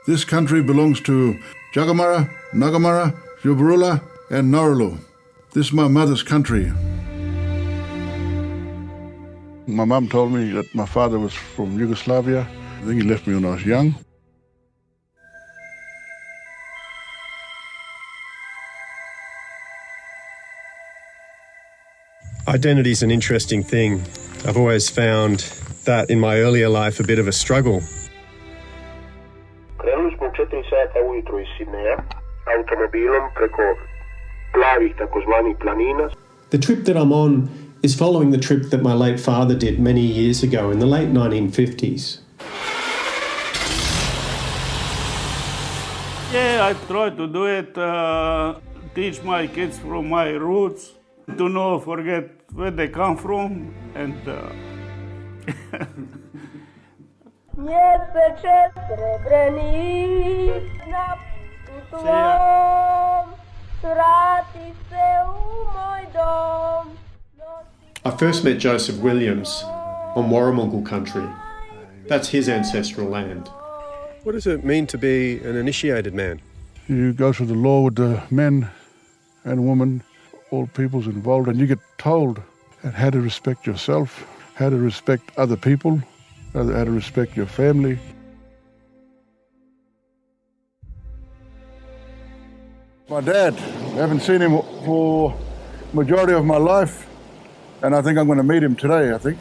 This country belongs to Jagamara, Nagamara, Jubrula, and Norulu. This is my mother's country. My mum told me that my father was from Yugoslavia. I think he left me when I was young. Identity is an interesting thing. I've always found that in my earlier life a bit of a struggle. Krenuli smo u 4 sata ujutro iz Sidneja, automobilom preko plavih takozvanih planina. The trip that I'm on is following the trip that my late father did many years ago in the late 1950s. Yeah, I try to do it, teach my kids from my roots, to not forget where they come from, and Nie peče Srebrenic na putu tvom, vrati se u moj dom. I first met Joseph Williams on Warumungu country. That's his ancestral land. What does it mean to be an initiated man? You go through the law with the men and women, all peoples involved, and you get told how to respect yourself, how to respect other people, how to respect your family. My dad, I haven't seen him for majority of my life, and I think I'm going to meet him today, I think.